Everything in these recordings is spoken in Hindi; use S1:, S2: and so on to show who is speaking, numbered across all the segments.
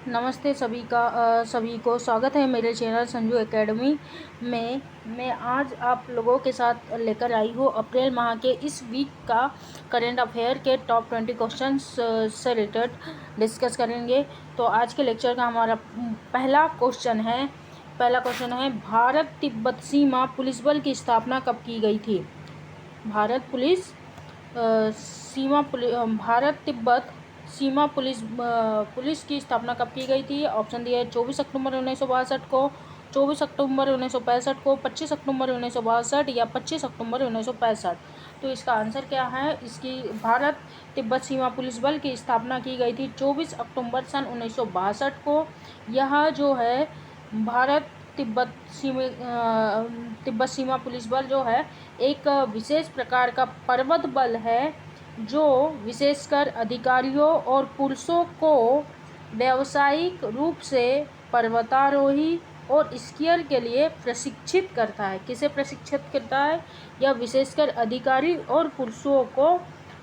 S1: नमस्ते सभी को स्वागत है मेरे चैनल संजू एकेडमी में। मैं आज आप लोगों के साथ लेकर आई हूँ अप्रैल माह के इस वीक का करंट अफेयर के टॉप 20 क्वेश्चंस से रिलेटेड डिस्कस करेंगे। तो आज के लेक्चर का हमारा पहला क्वेश्चन है भारत तिब्बत सीमा पुलिस बल की स्थापना कब की गई थी। भारत तिब्बत सीमा पुलिस की स्थापना कब की गई थी। ऑप्शन दिया है 24 अक्टूबर 1962 को, 24 अक्टूबर 1965 को, 25 अक्टूबर 1962 या 25 अक्टूबर 1965। तो इसका आंसर क्या है। इसकी भारत तिब्बत सीमा पुलिस बल की स्थापना की गई थी 24 अक्टूबर सन 1962 को। यह जो है भारत तिब्बत सीमा पुलिस बल जो है एक विशेष प्रकार का पर्वत बल है जो विशेषकर अधिकारियों और पुरुषों को व्यावसायिक रूप से पर्वतारोही और स्कीयर के लिए प्रशिक्षित करता है। किसे प्रशिक्षित करता है? यह विशेषकर अधिकारी और पुरुषों को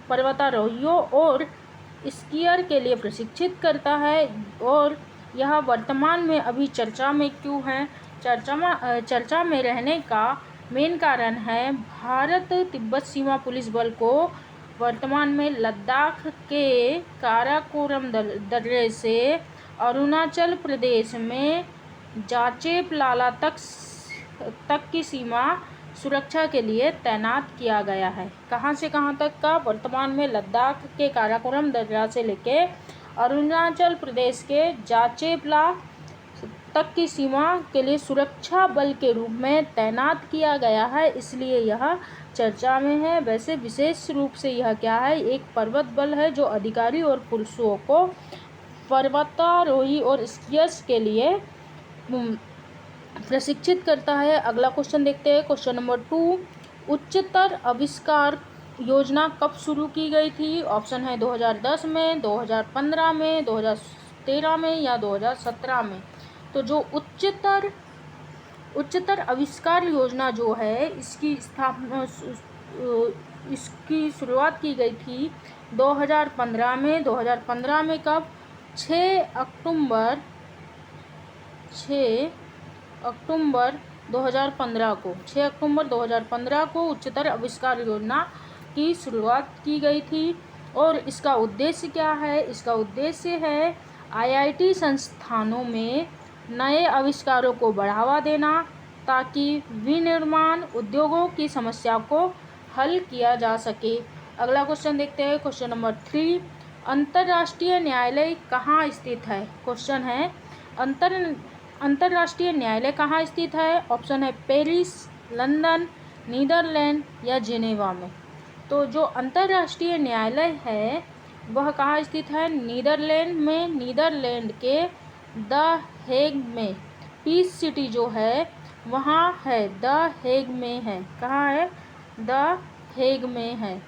S1: पर्वतारोहियों और स्कीयर के लिए प्रशिक्षित करता है। और यह वर्तमान में अभी चर्चा में क्यों है? चर्चा में रहने का मेन कारण है भारत तिब्बत सीमा पुलिस बल को वर्तमान में लद्दाख के काराकोरम दर्रे से अरुणाचल प्रदेश में जाचेप लाला तक की सीमा सुरक्षा के लिए तैनात किया गया है। कहां से कहां तक का? वर्तमान में लद्दाख के काराकोरम दर्रा से लेके अरुणाचल प्रदेश के जाचेपला तक की सीमा के लिए सुरक्षा बल के रूप में तैनात किया गया है, इसलिए यह चर्चा में है। वैसे विशेष रूप से यह क्या है? एक पर्वत बल है जो अधिकारी और पुरुषों को पर्वतारोही और स्कीयर्स के लिए प्रशिक्षित करता है। अगला क्वेश्चन देखते हैं, क्वेश्चन नंबर 2। उच्चतर आविष्कार योजना कब शुरू की गई थी। ऑप्शन है 2010 में, 2015 में, 2013 में या 2017 में। तो जो उच्चतर आविष्कार योजना जो है इसकी शुरुआत की गई थी 2015 में। 2015 में कब? 6 अक्टूबर 2015 को 6 अक्टूबर 2015 को उच्चतर आविष्कार योजना की शुरुआत की गई थी। और इसका उद्देश्य क्या है? इसका उद्देश्य है आईआईटी संस्थानों में नए आविष्कारों को बढ़ावा देना ताकि विनिर्माण उद्योगों की समस्या को हल किया जा सके। अगला क्वेश्चन देखते हैं, क्वेश्चन नंबर 3। अंतर्राष्ट्रीय न्यायालय कहाँ स्थित है। क्वेश्चन है अंतर्राष्ट्रीय न्यायालय कहाँ स्थित है। ऑप्शन है पेरिस, लंदन, नीदरलैंड या जिनेवा में। तो जो अंतर्राष्ट्रीय न्यायालय है वह कहाँ स्थित है? नीदरलैंड में। नीदरलैंड के द हेग में। पीस सिटी जो है वहाँ है, द हेग में है। कहाँ है? द हेग में है।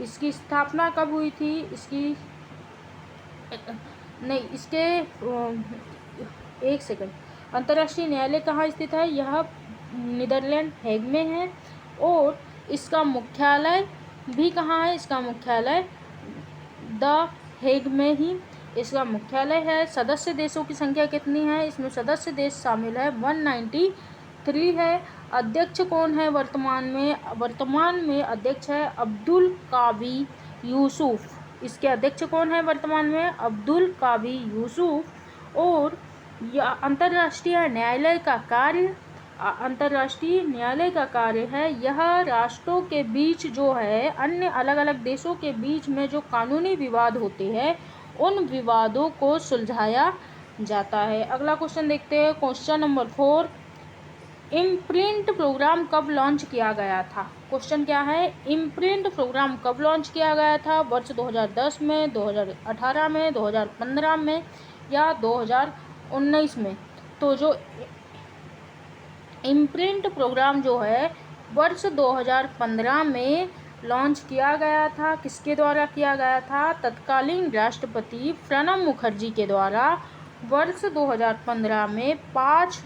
S1: इसकी स्थापना कब हुई थी? एक सेकंड। अंतर्राष्ट्रीय न्यायालय कहाँ स्थित है? यह नीदरलैंड हेग में है। और इसका मुख्यालय भी कहाँ है? इसका मुख्यालय द हेग में ही इसका मुख्यालय है। सदस्य देशों की संख्या कितनी है? इसमें सदस्य देश शामिल है 193 है। अध्यक्ष कौन है वर्तमान में? वर्तमान में अध्यक्ष है अब्दुल कावी यूसुफ। इसके अध्यक्ष कौन है वर्तमान में? अब्दुल कावी यूसुफ। और अंतर्राष्ट्रीय न्यायालय का कार्य है यह राष्ट्रों के बीच जो है अन्य अलग अलग देशों के बीच में जो कानूनी विवाद होते हैं उन विवादों को सुलझाया जाता है। अगला क्वेश्चन देखते हैं, क्वेश्चन नंबर 4। इम्प्रिंट प्रोग्राम कब लॉन्च किया गया था। क्वेश्चन क्या है? इम्प्रिंट प्रोग्राम कब लॉन्च किया गया था। वर्ष 2010 में, 2018 में, 2015 में या 2019 में। तो जो इम्प्रिंट प्रोग्राम जो है वर्ष 2015 में लॉन्च किया गया था। किसके द्वारा किया गया था? तत्कालीन राष्ट्रपति प्रणब मुखर्जी के द्वारा वर्ष 2015 में 5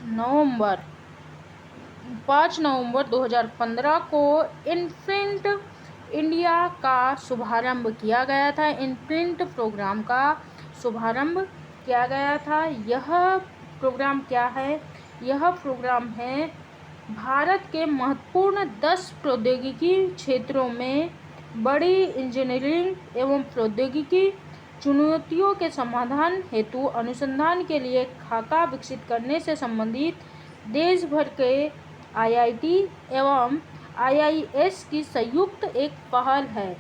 S1: नवंबर 2015 को इम्प्रिंट इंडिया का शुभारंभ किया गया था। इम्प्रिंट प्रोग्राम का शुभारंभ किया गया था। यह प्रोग्राम क्या है? यह प्रोग्राम है भारत के महत्वपूर्ण 10 प्रौद्योगिकी क्षेत्रों में बड़ी इंजीनियरिंग एवं प्रौद्योगिकी चुनौतियों के समाधान हेतु अनुसंधान के लिए खाका विकसित करने से संबंधित देश भर के आईआईटी एवं आईआईएस की संयुक्त एक पहल है।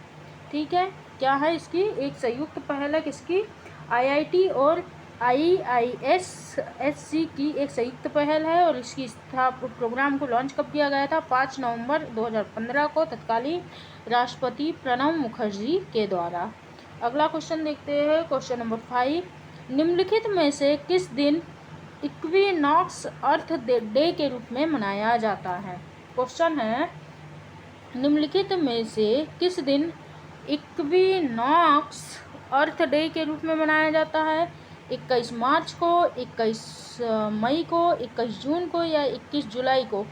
S1: ठीक है, क्या है इसकी एक संयुक्त पहल है? किसकी? आईआईटी और आईआईएससी की एक संयुक्त पहल है। और इसकी प्रोग्राम को लॉन्च कब किया गया था? 5 नवंबर 2015 को तत्कालीन राष्ट्रपति प्रणब मुखर्जी के द्वारा। अगला क्वेश्चन देखते हैं, क्वेश्चन नंबर 5। निम्नलिखित में से किस दिन इक्विनॉक्स अर्थ डे के रूप में मनाया जाता है? क्वेश्चन है, निम्नलिखित में से किस दिन इक्विनॉक्स अर्थ डे के रूप में मनाया जाता है? 21 मार्च को, 21 मई को, 21 जून को या 21 जुलाई को?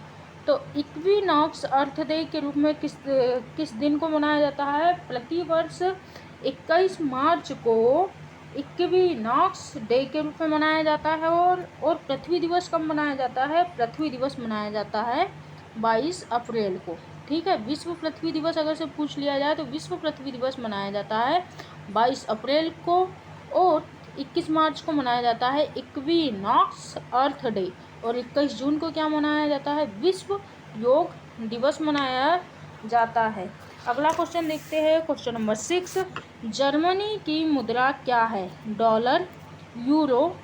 S1: तो इक्विनॉक्स अर्थ डे के रूप में किस दिन को मनाया जाता है? प्रतिवर्ष 21 मार्च को इक्विनॉक्स डे के रूप में मनाया जाता है। और पृथ्वी दिवस कब मनाया जाता है? पृथ्वी दिवस मनाया जाता है 22 अप्रैल को। ठीक है, विश्व पृथ्वी दिवस अगर से पूछ लिया जाए तो विश्व पृथ्वी दिवस मनाया जाता है 22 अप्रैल को। और 21 मार्च को मनाया जाता है इक्विनॉक्स अर्थ डे। और 21 जून को क्या मनाया जाता है? विश्व योग दिवस मनाया जाता है। अगला क्वेश्चन देखते हैं, क्वेश्चन नंबर 6। जर्मनी की मुद्रा क्या है? डॉलर, यूरो,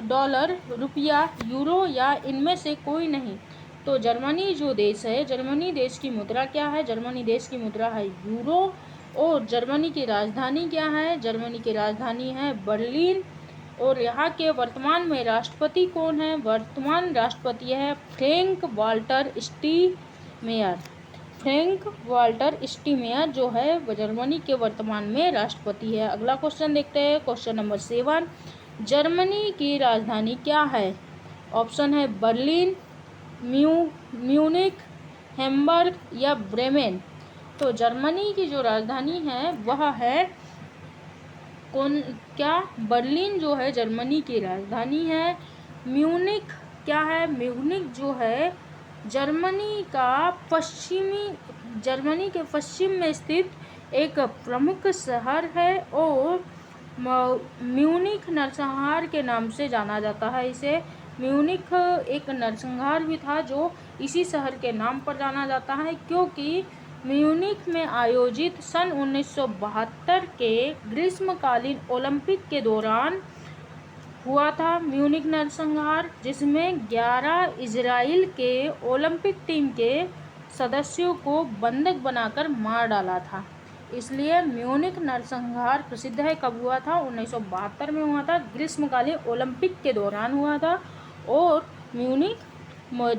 S1: डॉलर, रुपया, यूरो या इनमें से कोई नहीं? तो जर्मनी जो देश है, जर्मनी देश की मुद्रा क्या है? जर्मनी देश की मुद्रा है यूरो। और जर्मनी की राजधानी क्या है? जर्मनी की राजधानी है बर्लिन। और यहाँ के वर्तमान में राष्ट्रपति कौन है? वर्तमान राष्ट्रपति है फ्रैंक वाल्टर स्टीनमेयर। फ्रैंक वाल्टर स्टीनमेयर जो है जर्मनी के वर्तमान में राष्ट्रपति है। अगला क्वेश्चन देखते हैं, क्वेश्चन नंबर 7। जर्मनी की राजधानी क्या है? ऑप्शन है बर्लिन, म्यूनिख, हैम्बर्ग या ब्रेमेन। तो जर्मनी की जो राजधानी है वह है क्या? बर्लिन जो है जर्मनी की राजधानी है। म्यूनिख क्या है? म्यूनिख जो है जर्मनी के पश्चिम में स्थित एक प्रमुख शहर है। और म्यूनिख नरसंहार के नाम से जाना जाता है इसे। म्यूनिख एक नरसंहार भी था जो इसी शहर के नाम पर जाना जाता है, क्योंकि म्यूनिख में आयोजित सन 1972 के ग्रीष्मकालीन ओलंपिक के दौरान हुआ था म्यूनिख नरसंहार, जिसमें 11 इजराइल के ओलंपिक टीम के सदस्यों को बंधक बनाकर मार डाला था। इसलिए म्यूनिख नरसंहार प्रसिद्ध है। कब हुआ था? 1972 में हुआ था, ग्रीष्मकालीन ओलंपिक के दौरान हुआ था। और म्यूनिख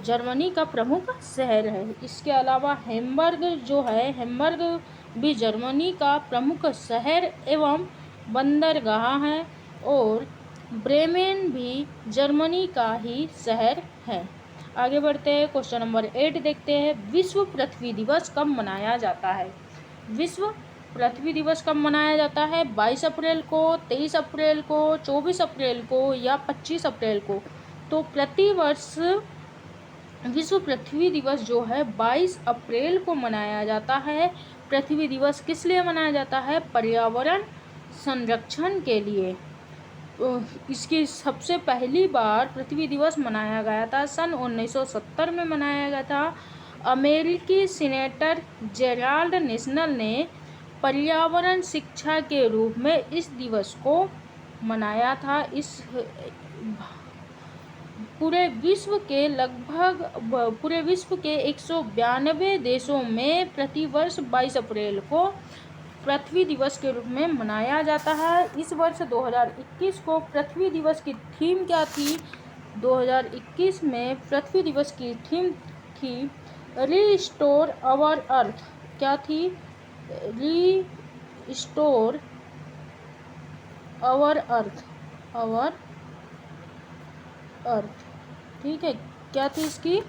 S1: जर्मनी का प्रमुख शहर है। इसके अलावा हैम्बर्ग जो है, हैम्बर्ग भी जर्मनी का प्रमुख शहर एवं बंदरगाह है। और ब्रेमेन भी जर्मनी का ही शहर है। आगे बढ़ते हैं, क्वेश्चन नंबर 8 देखते हैं। विश्व पृथ्वी दिवस कब मनाया जाता है? विश्व पृथ्वी दिवस कब मनाया जाता है? 22 अप्रैल को, 23 अप्रैल को, 24 अप्रैल को या 25 अप्रैल को? तो प्रतिवर्ष विश्व पृथ्वी दिवस जो है 22 अप्रैल को मनाया जाता है। पृथ्वी दिवस किस लिए मनाया जाता है? पर्यावरण संरक्षण के लिए। इसकी सबसे पहली बार पृथ्वी दिवस मनाया गया था सन 1970 में मनाया गया था। अमेरिकी सीनेटर जेराल्ड नेशनल ने पर्यावरण शिक्षा के रूप में इस दिवस को मनाया था। इस पूरे विश्व के 192 देशों में प्रतिवर्ष 22 अप्रैल को पृथ्वी दिवस के रूप में मनाया जाता है। इस वर्ष 2021 को पृथ्वी दिवस की थीम क्या थी? 2021 में पृथ्वी दिवस की थीम थी रीस्टोर आवर अर्थ। क्या थी? रीस्टोर आवर अर्थ, ठीक है। क्या थी इसकी?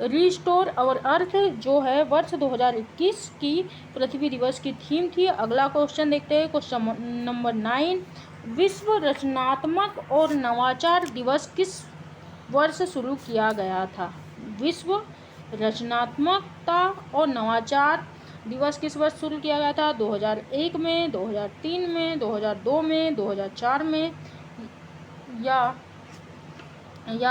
S1: रीस्टोर आवर अर्थ जो है वर्ष 2021 की पृथ्वी दिवस की थीम थी। अगला क्वेश्चन देखते हैं, क्वेश्चन नंबर 9। विश्व रचनात्मक और नवाचार दिवस किस वर्ष शुरू किया गया था? विश्व रचनात्मकता और नवाचार दिवस किस वर्ष शुरू किया गया था? 2001 में, 2003 में, 2002 में, 2004 में या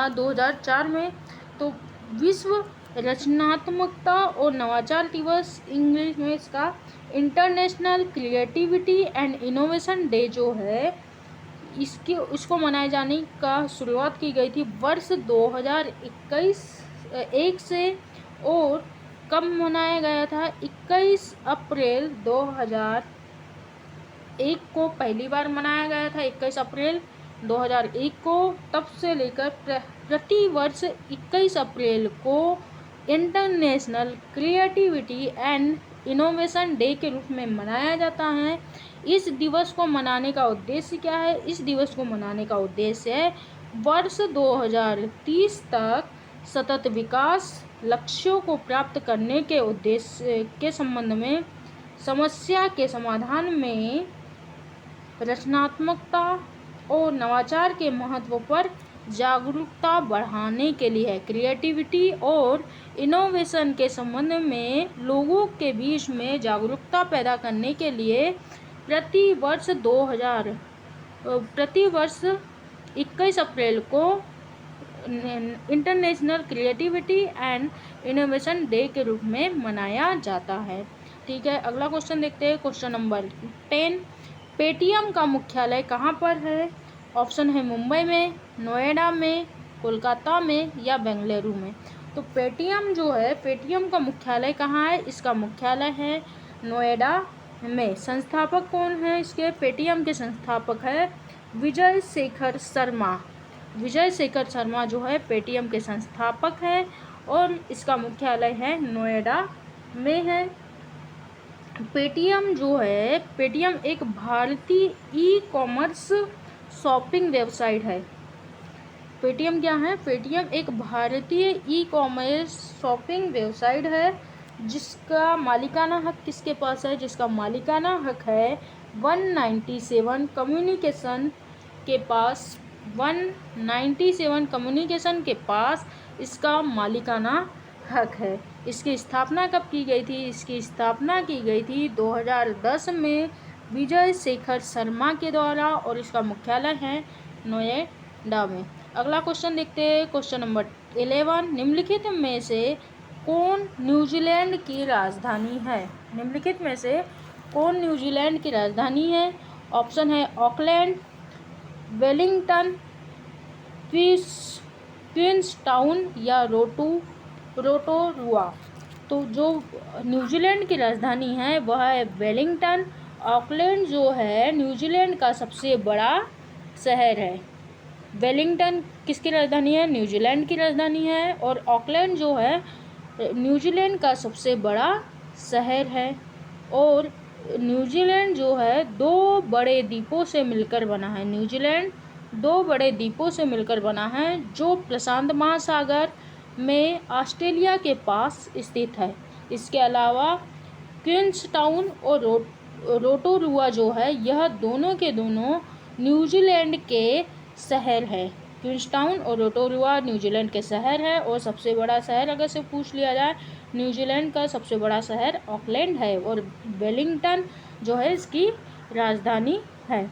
S1: 2004 में। तो विश्व रचनात्मकता और नवाचार दिवस, इंग्लिश में इसका international creativity and innovation day जो है, इसको मनाए जाने का शुरुआत की गई थी वर्ष 2021 से। और कब मनाया गया था? 21 अप्रैल 2001 को पहली बार मनाया गया था, 21 अप्रैल 2001 को। तब से लेकर प्रति वर्ष 21 अप्रैल को international creativity and innovation day के रूप में मनाया जाता है। इस दिवस को मनाने का उद्देश्य क्या है? इस दिवस को मनाने का उद्देश्य है वर्ष 2030 तक सतत विकास लक्ष्यों को प्राप्त करने के उद्देश्य के संबंध में समस्या के समाधान में रचनात्मकता और नवाचार के महत्व पर जागरूकता बढ़ाने के लिए है। क्रिएटिविटी और इनोवेशन के संबंध में लोगों के बीच में जागरूकता पैदा करने के लिए प्रति वर्ष 21 अप्रैल को international creativity and innovation day के रूप में मनाया जाता है। ठीक है, अगला क्वेश्चन देखते हैं। क्वेश्चन नंबर 10, पेटीएम का मुख्यालय कहाँ पर है? ऑप्शन है मुंबई में, नोएडा में, कोलकाता में या बेंगलुरु में। तो पेटीएम जो है, पेटीएम का मुख्यालय कहाँ है? इसका मुख्यालय है नोएडा में। संस्थापक कौन है इसके? पेटीएम के संस्थापक है विजय शेखर शर्मा। विजय शेखर शर्मा जो है पेटीएम के संस्थापक है और इसका मुख्यालय है नोएडा में है। पेटीएम जो है, पेटीएम एक भारतीय ई कॉमर्स शॉपिंग वेबसाइट है। पेटीएम क्या है? पेटीएम एक भारतीय ई कॉमर्स शॉपिंग वेबसाइट है जिसका मालिकाना हक किसके पास है? जिसका मालिकाना हक है 197 कम्युनिकेशन के पास। 197 कम्युनिकेशन के पास इसका मालिकाना हक है। इसकी स्थापना कब की गई थी? इसकी स्थापना की गई थी 2010 में विजय शेखर शर्मा के द्वारा और इसका मुख्यालय है नोएडा में। अगला क्वेश्चन देखते हैं। क्वेश्चन नंबर 11, निम्नलिखित में से कौन न्यूजीलैंड की राजधानी है? निम्नलिखित में से कौन न्यूजीलैंड की राजधानी है? ऑप्शन है ऑकलैंड, वेलिंगटन, क्वींसटाउन या रोटोरुआ। तो जो न्यूजीलैंड की राजधानी है वह है वेलिंगटन। ऑकलैंड जो है न्यूजीलैंड का सबसे बड़ा शहर है। वेलिंगटन किसकी राजधानी है? न्यूजीलैंड की राजधानी है। और ऑकलैंड जो है न्यूजीलैंड का सबसे बड़ा शहर है। और न्यूजीलैंड जो है 2 बड़े द्वीपों से मिलकर बना है। न्यूजीलैंड 2 बड़े द्वीपों से मिलकर बना है जो प्रशांत महासागर में ऑस्ट्रेलिया के पास स्थित है। इसके अलावा क्वींसटाउन और रोटोरुआ जो है यह दोनों के दोनों न्यूजीलैंड के शहर है। क्वींसटाउन और रोटोरुआ न्यूजीलैंड के शहर है। और सबसे बड़ा शहर अगर से पूछ लिया जाए, न्यूजीलैंड का सबसे बड़ा शहर ऑकलैंड है और वेलिंगटन जो है इसकी राजधानी है।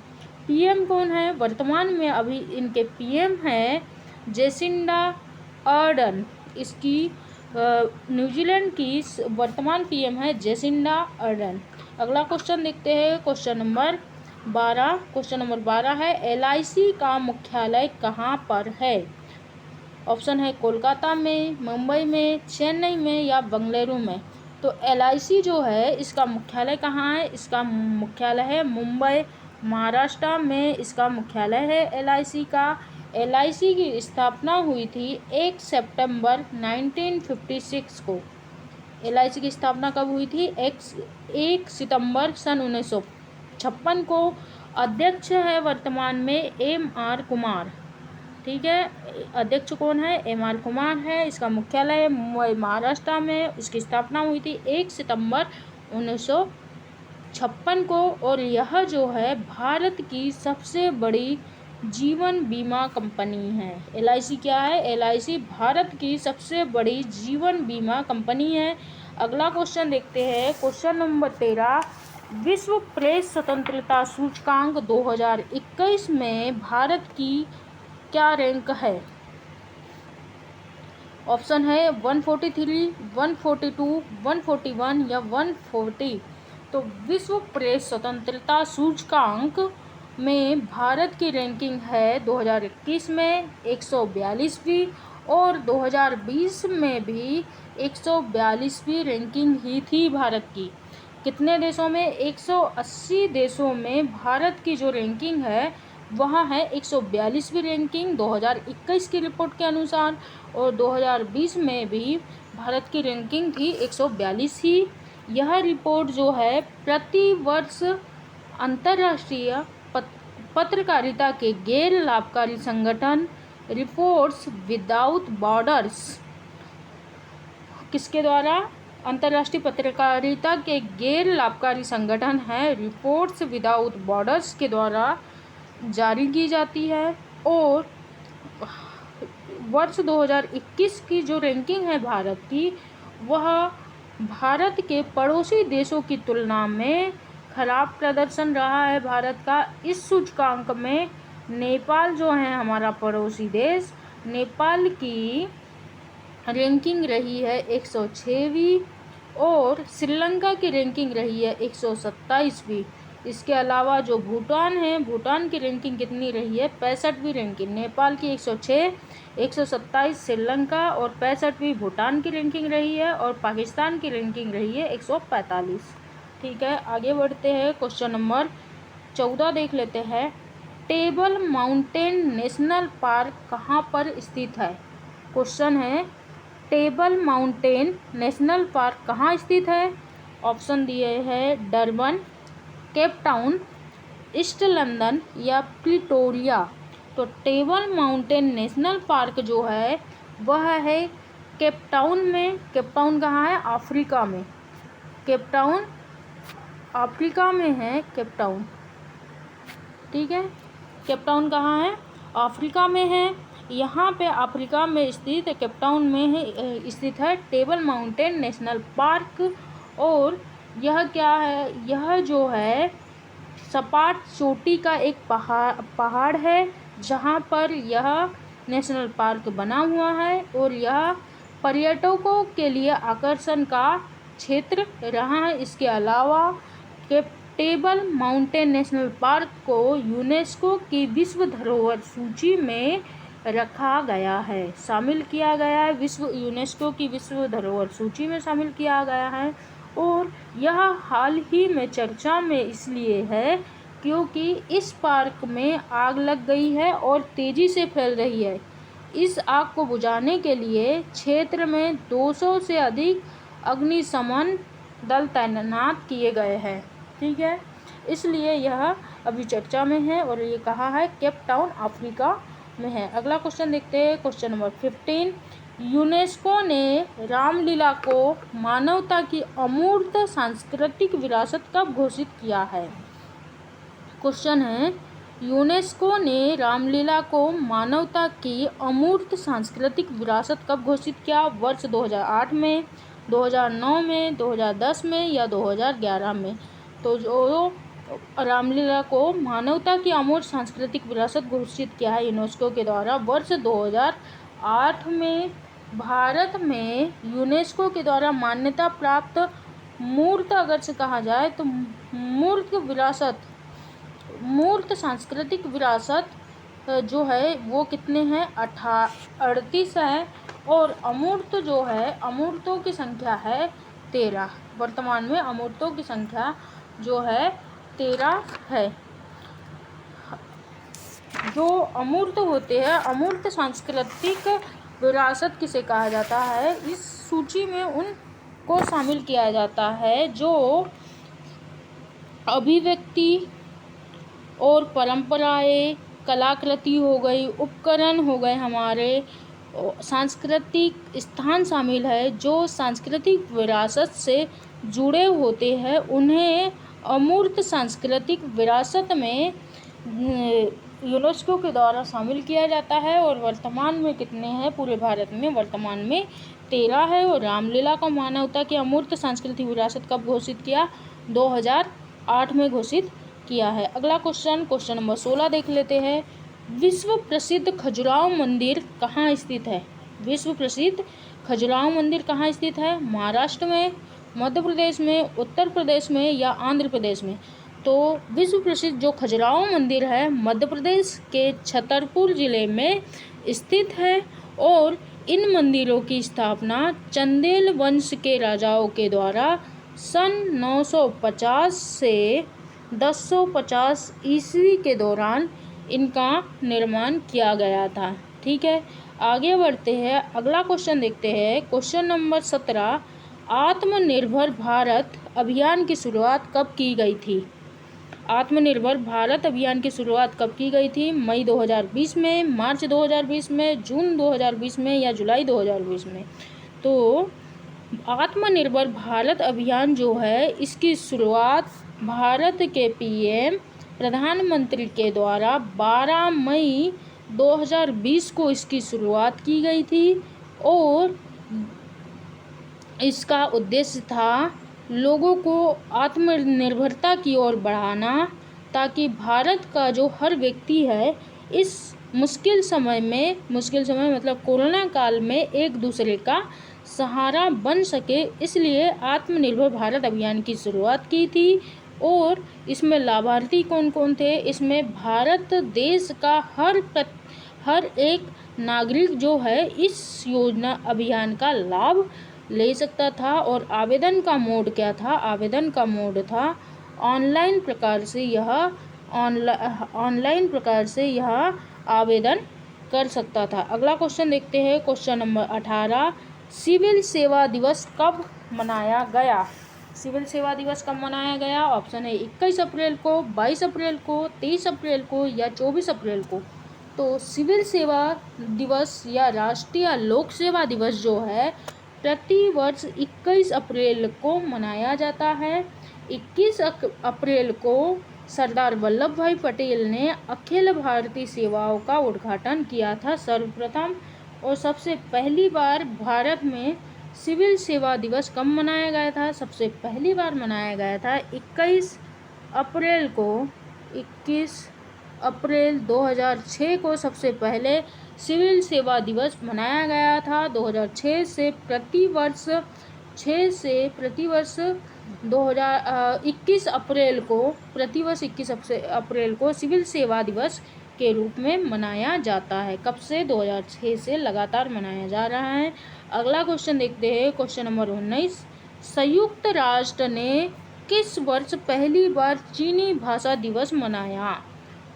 S1: पीएम कौन है? वर्तमान में अभी इनके पीएम है जेसिंडा अर्डन। इसकी न्यूजीलैंड की वर्तमान पीएम है जेसिंडा अर्डन। अगला क्वेश्चन देखते हैं। क्वेश्चन नंबर 12 है, एलआईसी का मुख्यालय कहाँ पर है? ऑप्शन है कोलकाता में, मुंबई में, चेन्नई में या बेंगलुरु में। तो एलआईसी जो है इसका मुख्यालय कहाँ है? इसका मुख्यालय है मुंबई, महाराष्ट्र में इसका मुख्यालय है एलआईसी का। एलआईसी की स्थापना हुई थी 1 सितंबर 1956 को। एलआईसी की स्थापना कब हुई थी? 1 सितंबर सन 1956 को। अध्यक्ष है वर्तमान में एम.आर. कुमार। ठीक है, अध्यक्ष कौन है? एम.आर. कुमार है। इसका मुख्यालय मुंबई, महाराष्ट्र में। इसकी स्थापना हुई थी 1 सितंबर 1956 56 को, और यह जो है भारत की सबसे बड़ी जीवन बीमा कंपनी है। LIC क्या है? LIC भारत की सबसे बड़ी जीवन बीमा कंपनी है। अगला क्वेश्चन देखते हैं, क्वेश्चन नंबर 13। विश्व प्रेस स्वतंत्रता सूचकांक 2021 में भारत की क्या रैंक है? ऑप्शन है 143, 142, 141 या 140। तो विश्व प्रेस स्वतंत्रता सूचकांक में भारत की रैंकिंग है 2021 में 142वीं और 2020 में भी 142वीं रैंकिंग ही थी भारत की। कितने देशों में? 180 देशों में भारत की जो रैंकिंग है वह है 142वीं रैंकिंग 2021 की रिपोर्ट के अनुसार, और 2020 में भी भारत की रैंकिंग थी 142 ही। यह रिपोर्ट जो है प्रति वर्ष अंतर्राष्ट्रीय पत्रकारिता के गैर लाभकारी संगठन रिपोर्ट्स विदाउट बॉर्डर्स, किसके द्वारा? अंतर्राष्ट्रीय पत्रकारिता के गैर लाभकारी संगठन है रिपोर्ट्स विदाउट बॉर्डर्स के द्वारा जारी की जाती है। और वर्ष 2021 की जो रैंकिंग है भारत की, वह भारत के पड़ोसी देशों की तुलना में खराब प्रदर्शन रहा है भारत का। इस सूचकांक में नेपाल जो है हमारा पड़ोसी देश, नेपाल की रैंकिंग रही है 106वीं और श्रीलंका की रैंकिंग रही है 127वीं। इसके अलावा जो भूटान है, भूटान की रैंकिंग कितनी रही है? 65वीं रैंकिंग। नेपाल की 106, 127 श्रीलंका और 65वीं भूटान की रैंकिंग रही है, और पाकिस्तान की रैंकिंग रही है 145। ठीक है, आगे बढ़ते हैं, क्वेश्चन नंबर 14 देख लेते हैं। टेबल माउंटेन नेशनल पार्क कहाँ पर स्थित है? क्वेश्चन है टेबल माउंटेन नेशनल पार्क कहाँ स्थित है? ऑप्शन दिए हैं Durban, Cape Town, east London या प्रिटोरिया। तो टेबल माउंटेन नेशनल पार्क जो है वह है केप टाउन में। केप टाउन कहाँ है? अफ्रीका में। केप टाउन अफ्रीका में है, केप टाउन। ठीक है, केप टाउन कहाँ है? अफ्रीका में है। यहाँ पे अफ्रीका में स्थित केप टाउन में है स्थित है टेबल माउंटेन नेशनल पार्क। और यह क्या है? यह जो है सपाट चोटी का एक पहाड़ है जहाँ पर यह नेशनल पार्क बना हुआ है, और यह पर्यटकों के लिए आकर्षण का क्षेत्र रहा है। इसके अलावा टेबल माउंटेन नेशनल पार्क को यूनेस्को की विश्व धरोहर सूची में रखा गया है, शामिल किया गया है, यूनेस्को की विश्व धरोहर सूची में शामिल किया गया है। और यह हाल ही में चर्चा में इसलिए है क्योंकि इस पार्क में आग लग गई है और तेज़ी से फैल रही है। इस आग को बुझाने के लिए क्षेत्र में 200 से अधिक अग्निशमन दल तैनात किए गए हैं। ठीक है, इसलिए यह अभी चर्चा में है, और ये कहाँ है? केप टाउन अफ्रीका में है। अगला क्वेश्चन देखते हैं, क्वेश्चन नंबर 15। यूनेस्को ने रामलीला को मानवता की अमूर्त सांस्कृतिक विरासत कब घोषित किया है? क्वेश्चन है यूनेस्को ने रामलीला को मानवता की अमूर्त सांस्कृतिक विरासत कब घोषित किया? वर्ष 2008 में, 2009 में, 2010 में या 2011 में? तो जो रामलीला को मानवता की अमूर्त सांस्कृतिक विरासत घोषित किया है यूनेस्को के द्वारा वर्ष 2008 में। भारत में यूनेस्को के द्वारा मान्यता प्राप्त मूर्त अगर से कहा जाए तो मूर्त सांस्कृतिक विरासत जो है वो कितने हैं? 38 है, और अमूर्त जो है अमूर्तों की संख्या है 13। वर्तमान में अमूर्तों की संख्या जो है 13 है। जो अमूर्त होते हैं, अमूर्त सांस्कृतिक विरासत किसे कहा जाता है? इस सूची में उनको शामिल किया जाता है जो अभिव्यक्ति और परंपराएं, कलाकृति हो गई, उपकरण हो गए, हमारे सांस्कृतिक स्थान शामिल है। जो सांस्कृतिक विरासत से जुड़े होते हैं उन्हें अमूर्त सांस्कृतिक विरासत में यूनेस्को के द्वारा शामिल किया जाता है। और वर्तमान में कितने हैं पूरे भारत में? वर्तमान में 13 है। और रामलीला को मानवता की अमूर्त सांस्कृतिक विरासत कब घोषित किया? 2008 में घोषित किया है। अगला क्वेश्चन नंबर 16 देख लेते हैं। विश्व प्रसिद्ध खजुराहो मंदिर कहाँ स्थित है? विश्व प्रसिद्ध खजुराहो मंदिर कहाँ स्थित है? महाराष्ट्र में, मध्य प्रदेश में, उत्तर प्रदेश में या आंध्र प्रदेश में? तो विश्व प्रसिद्ध जो खजुराहो मंदिर है मध्य प्रदेश के छतरपुर जिले में स्थित है। और इन मंदिरों की स्थापना चंदेल वंश के राजाओं के द्वारा सन 950 से 1050 ईस्वी के दौरान इनका निर्माण किया गया था। ठीक है, आगे बढ़ते हैं। अगला क्वेश्चन देखते हैं। क्वेश्चन नंबर 17, आत्मनिर्भर भारत अभियान की शुरुआत कब की गई थी? आत्मनिर्भर भारत अभियान की शुरुआत कब की गई थी? मई 2020 में, मार्च 2020 में, जून 2020 में या जुलाई 2020 में? तो आत्मनिर्भर भारत अभियान जो है इसकी शुरुआत भारत के पीएम प्रधानमंत्री के द्वारा 12 मई 2020 को इसकी शुरुआत की गई थी। और इसका उद्देश्य था लोगों को आत्मनिर्भरता की ओर बढ़ाना, ताकि भारत का जो हर व्यक्ति है इस मुश्किल समय मतलब कोरोना काल में एक दूसरे का सहारा बन सके, इसलिए आत्मनिर्भर भारत अभियान की शुरुआत की थी। और इसमें लाभार्थी कौन कौन थे? इसमें भारत देश का हर एक नागरिक जो है इस योजना अभियान का लाभ ले सकता था। और आवेदन का मोड क्या था? आवेदन का मोड था ऑनलाइन प्रकार से यह आवेदन कर सकता था। अगला क्वेश्चन देखते हैं। क्वेश्चन नंबर 18, सिविल सेवा दिवस कब मनाया गया? सिविल सेवा दिवस कब मनाया गया? ऑप्शन है 21 अप्रैल को, 22 अप्रैल को, 23 अप्रैल को या 24 अप्रैल को? तो सिविल सेवा दिवस या राष्ट्रीय लोक सेवा दिवस जो है प्रति वर्ष 21 अप्रैल को मनाया जाता है। 21 अप्रैल को सरदार वल्लभ भाई पटेल ने अखिल भारतीय सेवाओं का उद्घाटन किया था सर्वप्रथम। और सबसे पहली बार भारत में सिविल सेवा दिवस कब मनाया गया था? सबसे पहली बार मनाया गया था 21 अप्रैल 2006 को सबसे पहले सिविल सेवा दिवस मनाया गया था। 2006 से प्रतिवर्ष 21 अप्रैल को सिविल सेवा दिवस के रूप में मनाया जाता है। कब से? 2006 से लगातार मनाया जा रहा है। अगला क्वेश्चन देखते हैं। क्वेश्चन नंबर 19, संयुक्त राष्ट्र ने किस वर्ष पहली बार चीनी भाषा दिवस मनाया?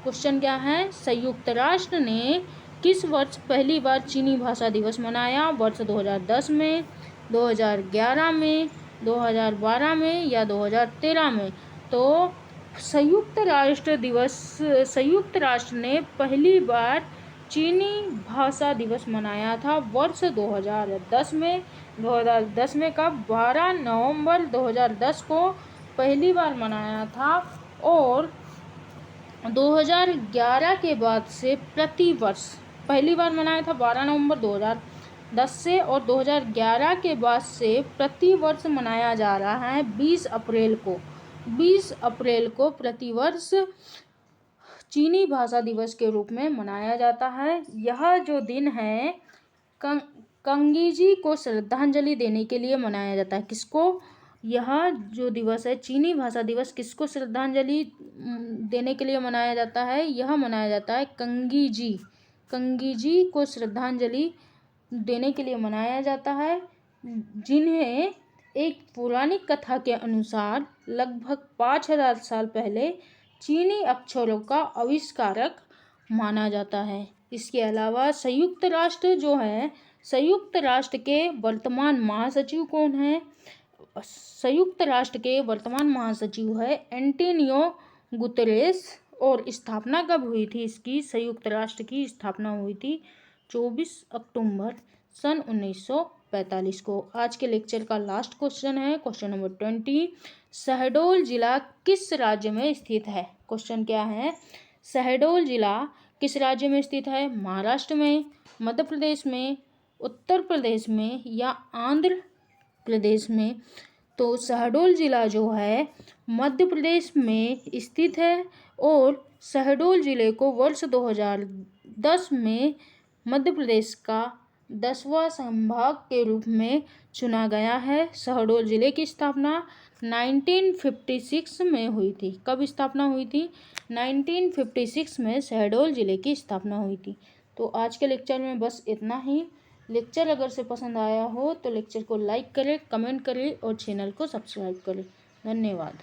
S1: क्वेश्चन क्या है? संयुक्त राष्ट्र ने किस वर्ष पहली बार चीनी भाषा दिवस मनाया? वर्ष 2010 में, 2011 में, 2012 में या 2013 में? तो संयुक्त राष्ट्र ने पहली बार चीनी भाषा दिवस मनाया था वर्ष 2010 में। 2010 में कब? 12 नवंबर 2010 को पहली बार मनाया था। और 2011 के बाद से प्रतिवर्ष पहली बार मनाया था 12 नवंबर 2010 से। और 2011 के बाद से प्रतिवर्ष मनाया जा रहा है 20 अप्रैल को प्रतिवर्ष चीनी भाषा दिवस के रूप में मनाया जाता है। यह जो दिन है कंगीजी को श्रद्धांजलि देने के लिए मनाया जाता है। किसको? यह जो दिवस है चीनी भाषा दिवस किसको श्रद्धांजलि देने के लिए मनाया जाता है? यह मनाया जाता है कंगीजी को श्रद्धांजलि देने के लिए मनाया जाता है, जिन्हें एक पौराणिक कथा के अनुसार लगभग 5000 साल पहले चीनी अक्षरों का आविष्कारक माना जाता है। इसके अलावा संयुक्त राष्ट्र के वर्तमान महासचिव कौन है? संयुक्त राष्ट्र के वर्तमान महासचिव है एंटोनियो गुतेरेस। और स्थापना कब हुई थी इसकी? संयुक्त राष्ट्र की स्थापना हुई थी 24 अक्टूबर सन 1945 को। आज के लेक्चर का लास्ट क्वेश्चन है क्वेश्चन नंबर 20। शहडोल जिला किस राज्य में स्थित है? क्वेश्चन क्या है? शहडोल जिला किस राज्य में स्थित है? महाराष्ट्र में, मध्य प्रदेश में, उत्तर प्रदेश में या आंध्र प्रदेश में? तो शहडोल जिला जो है मध्य प्रदेश में स्थित है और शहडोल जिले को वर्ष 2010 में मध्य प्रदेश का 10वां संभाग के रूप में चुना गया है। शहडोल जिले की स्थापना 1956 में हुई थी। कब स्थापना हुई थी? 1956 में शहडोल जिले की स्थापना हुई थी। तो आज के लेक्चर में बस इतना ही। लेक्चर अगर से पसंद आया हो तो लेक्चर को लाइक करें, कमेंट करें और चैनल को सब्सक्राइब करें। धन्यवाद।